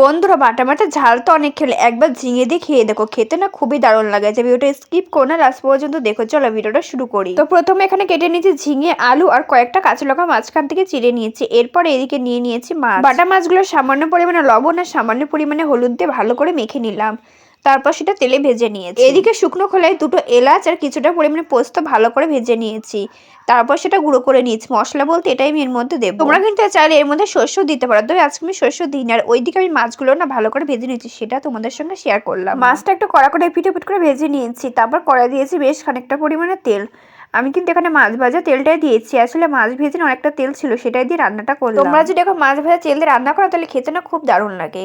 বন্ধুরা, বাটা মাছের ঝাল তো অনেক খেলে, একবার ঝিঙে দিয়ে খেয়ে দেখো, খেতে না খুবই দারুণ লাগে। যে ভিডিওটা স্কিপ করো না, লাস্ট পর্যন্ত দেখো। চলো ভিডিওটা শুরু করি। তো প্রথমে এখানে কেটে নিয়েছি ঝিঙে, আলু আর কয়েকটা কাঁচা লঙ্কা মাঝখান থেকে চিড়ে নিয়েছি। এরপর এদিকে নিয়ে নিয়েছি মাছ। বাটা মাছগুলো সামান্য পরিমাণে লবণ আর সামান্য পরিমাণে হলুদ দিয়ে ভালো করে মেখে নিলাম। তারপর সেটা তেলে ভেজে নিয়েছি। এদিকে শুকনো খোলায় দুটো এলাচ আর কিছুটা পরিমাণে পোস্ত ভালো করে ভেজে নিয়েছি। তারপর সেটা গুঁড়ো করে নিয়েছি। মশলা বলতে এটাই আমি এর মধ্যে দেবো। তোমরা কিন্তু চাইলে এর মধ্যে শস্য দিতে পারো, তবে আজকে আমি শস্য দিই না। আর ওইদিকে আমি মাছগুলো না ভালো করে ভেজে নিয়েছি, সেটা তোমাদের সঙ্গে শেয়ার করলাম। মাছটা একটু কড়া করে পিঠে করে ভেজে নিয়েছি। তারপর কড়াই দিয়েছি বেশ খানিকটা পরিমাণে তেল। আমি কিন্তু এখানে মাছ ভাজা তেলটাই দিয়েছি, আসলে মাছ ভেজে অনেকটা তেল ছিল, সেটাই দিয়ে রান্নাটা করলাম। তোমরা যদি এখন মাছ ভাজা তেল দিয়ে রান্না করো তাহলে খেতে না খুব দারুণ লাগে।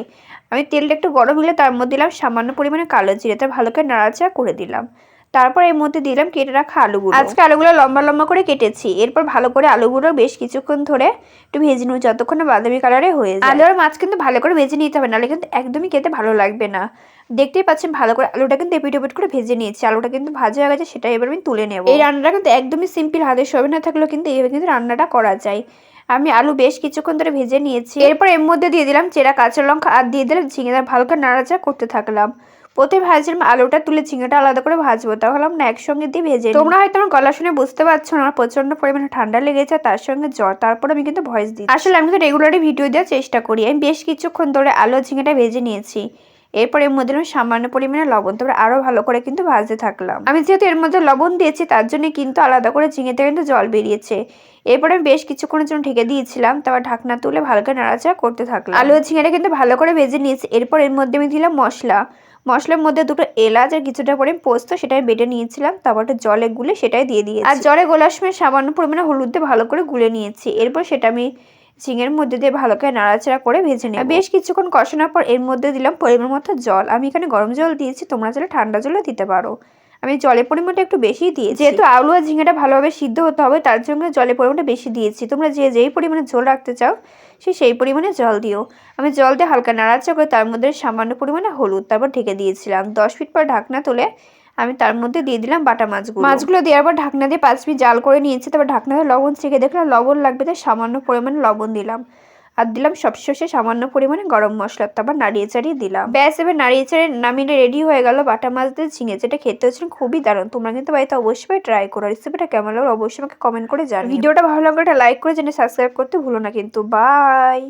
আমি তেলটা একটু গরম হলে তার মধ্যে দিলাম সামান্য পরিমাণে কালো জিরে, ভালো করে নাড়াচাড়া করে দিলাম। তারপর এর মধ্যে দিলাম কেটে রাখা আলুগুলো। আজকে আলুগুলো লম্বা লম্বা করে কেটেছি। এরপর ভালো করে আলুগুলো বেশ কিছুক্ষণ ধরে একটু ভেজে নেব, যতক্ষণ না বাদামি কালারে হয়ে যায়। আলু আর মাছ কিন্তু ভালো করে ভেজে নিতে হবে, নাহলে কিন্তু একদমই খেতে ভালো লাগবে না। দেখতেই পাচ্ছেন ভালো করে আলুটা কিন্তু এপিট ওপিট করে ভেজে নিয়েছি। আলুটা কিন্তু ভাজা হয়ে গেছে, সেটা এবার আমি তুলে নেব। এই রান্নাটা কিন্তু একদমই সিম্পল, হাতের সবই না থাকলেও কিন্তু এইভাবে কিন্তু রান্নাটা করা যায়। আমি আলু বেশ কিছুক্ষণ ধরে ভেজে নিয়েছি। এরপর এর মধ্যে দিয়ে দিলাম চেরা কাঁচা লঙ্কা আর দিয়ে দিলাম ঝিঙে। ভালো করে নাড়াচাড়া করতে থাকলাম। প্রথমে ভাজছিলাম আলুটা তুলে, ঝিঙেটা আলাদা করে ভাজবো, তাহলে না একসঙ্গে দিয়ে ভেজে। তোমরা হয়তো আমার গলা শুনে বুঝতে পারছো না, আমার প্রচন্ড পরিমাণে ঠান্ডা লেগেছে, তার সঙ্গে জ্বর। তারপর আমি কিন্তু ভয়েস দিই। আসলে আমি কিন্তু রেগুলারই ভিডিও দেওয়ার চেষ্টা করি। আমি বেশ কিছুক্ষণ ধরে আলু ঝিঙেটা ভেজে নিয়েছি। এরপর এর মধ্যে সামান্য পরিমাণে লবণ, তারপরে আরো ভালো করে কিন্তু ভাজতে থাকলাম। আমি যেহেতু এর মধ্যে লবণ দিয়েছি, তার জন্য কিন্তু আলাদা করে ঝিঙেতে কিন্তু জল বেরিয়েছে। এরপরে আমি বেশ কিছুক্ষণের জন্য ঢেকে দিয়েছিলাম, তারপর ঢাকনা তুলে ভালো করে নাড়াচাড়া করতে থাকলাম। আলু ঝিঙেটা কিন্তু ভালো করে ভেজে নিয়েছি। এরপর এর মধ্যে আমি দিলাম মশলার মধ্যে দুটো এলাচ আর কিছুটা পরিমাণ পোস্ত, সেটা আমি বেটে নিয়েছিলাম। তারপর জলে গুলে সেটাই দিয়ে দিয়েছি। আর জলে গোলার সময় সামান্য পরিমাণে হলুদ দিয়ে ভালো করে গুলে নিয়েছি। এরপর সেটা আমি ঝিঙের মধ্যে দিয়ে ভালো করে নাড়াচাড়া করে ভেজে নেব। বেশ কিছুক্ষণ কষানোর পর এর মধ্যে দিলাম পরিমাণ মতো জল। আমি এখানে গরম জল দিয়েছি, তোমরা চাইলে ঠান্ডা জলও দিতে পারো। আমি জলের পরিমাণটা একটু বেশি দিয়েছি, যেহেতু আলু আর ঝিঙেটা ভালোভাবে সিদ্ধ হতে হবে, তার জন্য জলের পরিমাণটা বেশি দিয়েছি। তোমরা যেই পরিমাণে ঝোল রাখতে চাও সেই পরিমাণে জল দিও। আমি জল দিয়ে হালকা নাড়াচাড়া করে তার মধ্যে সামান্য পরিমাণে হলুদ, তারপর ঢেকে দিয়েছিলাম। 10 মিনিট পর ঢাকনা তুলে আমি তার মধ্যে দিয়ে দিলাম বাটা মাছগুলো দেওয়ার পর ঢাকনা দিয়ে 5 মিনিট জাল করে নিয়েছি। তারপর ঢাকনা দিয়ে লবণ চেখে দেখলাম লবণ লাগবে, তাই সামান্য পরিমাণে লবণ দিলাম। আর দিলাম সবশেষে সামান্য পরিমাণে গরম মশলা। তারপর নাড়িয়ে চাড়িয়ে দিলাম। ব্যাস, এবার নাড়িয়ে চাড়িয়ে নামিয়ে রেডি হয়ে গেল বাটা মাছ দিয়ে ঝিঙে, যেটা খেতে হচ্ছিল খুবই দারুণ। তোমরা কিন্তু বাড়িতে অবশ্যই ট্রাই করো। রেসিপিটা কেমন লাগলো অবশ্যই আমাকে কমেন্ট করে জানিও। ভিডিওটা ভালো লাগলে একটা লাইক করে জেনে সাবস্ক্রাইব করতে ভুলো না কিন্তু। বাই।